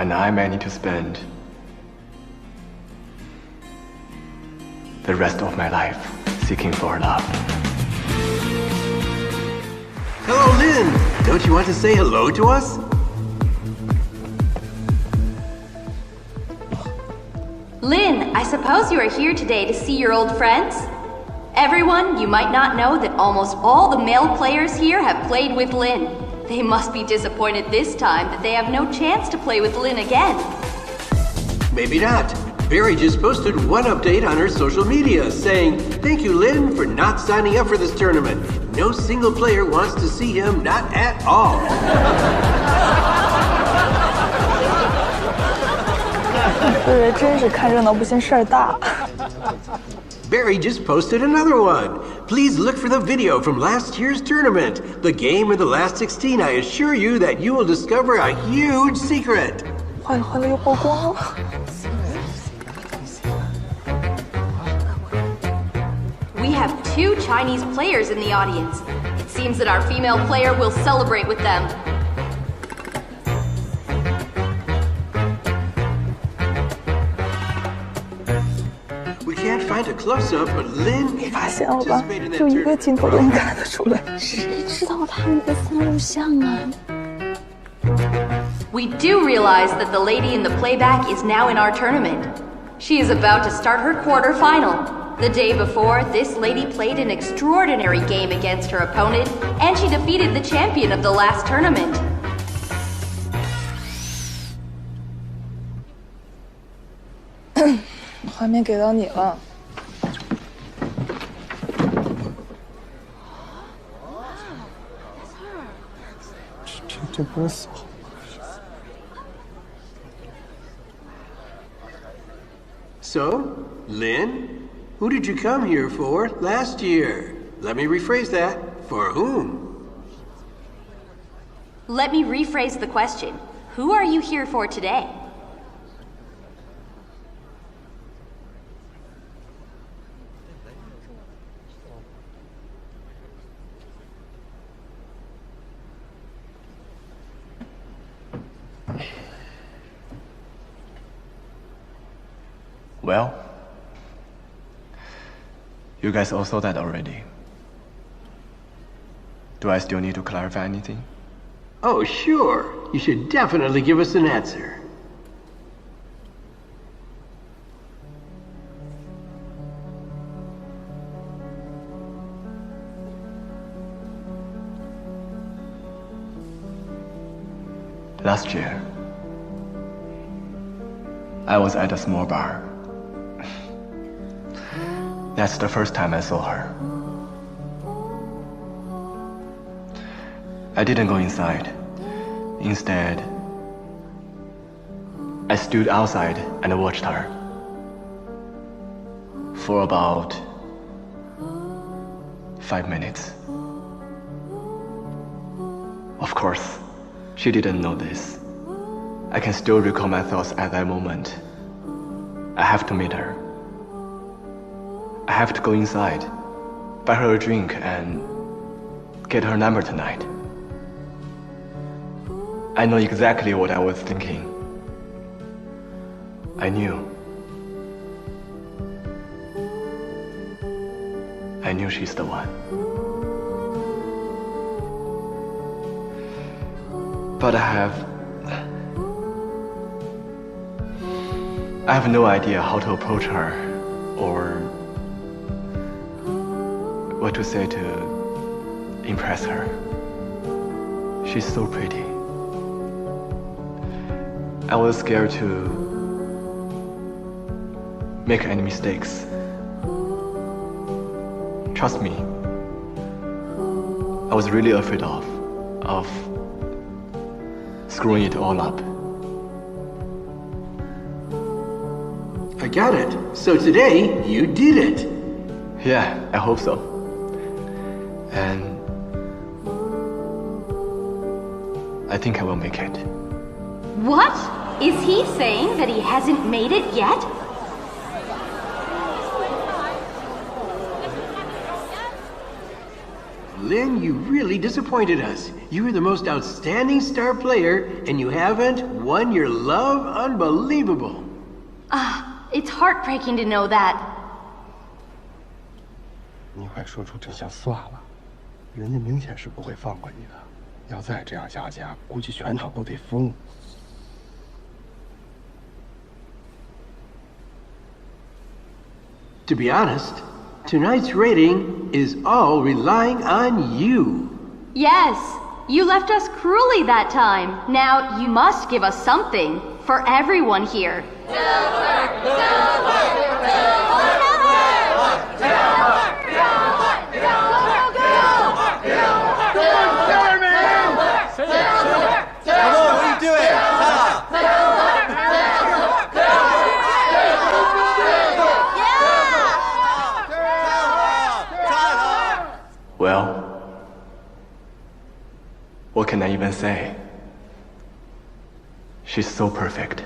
And I may need to spend the rest of my life seeking for love. Hello, Lin! Don't you want to say hello to us? Lin, I suppose you are here today to see your old friends? Everyone, you might not know that almost all the male players here have played with Lin. They must be disappointed this time that they have no chance to play with Lin again. Maybe not. Barry just posted one update on her social media saying, "Thank you, Lin, for not signing up for this tournament. No single player wants to see him, not at all." Barry just posted another one. Please look for the video from last year's tournament. The game of the last 16, I assure you that you will discover a huge secret. We have 2 Chinese players in the audience. It seems that our female player will celebrate with them. We can't find a close-up, but Lin 你发现了吧？就一个镜头都能看得出来。谁知道他们的三录像啊？ We do realize that the lady in the playback is now in our tournament. She is about to start her quarterfinal. The day before, this lady played an extraordinary game against her opponent, and she defeated the champion of the last tournament. 画面给到你了。这不是扫。 So, Lin, who did you come here for last year? Let me rephrase that. For whom? Let me rephrase the question. Who are you here for today? Well, you guys all saw that already. Do I still need to clarify anything? Oh, sure. You should definitely give us an answer. Last year, I was at a small bar. That's the first time I saw her. I didn't go inside. Instead, I stood outside and watched her for about 5 minutes. Of course, she didn't know this. I can still recall my thoughts at that moment. I have to meet her. I have to go inside, buy her a drink, and get her number tonight. I know exactly what I was thinking. I knew she's the one. But I have no idea how to approach her or what to say to impress her. She's so pretty. I was scared to make any mistakes. Trust me, I was really afraid of screwing it all up. I got it. So today, you did it. Yeah, I hope so. And I think I will make it. What? Is he saying that he hasn't made it yet? Lin, you really disappointed us. You were the most outstanding star player, and you haven't won your love? Unbelievable. It's heartbreaking to know that. 你快说出真相算了，人家明显是不会放过你的。要再这样下去，估计全场都得疯。To be honest, tonight's rating is all relying on you. Yes, you left us cruelly that time. Now you must give us something for everyone here. Well, what can I even say? She's so perfect.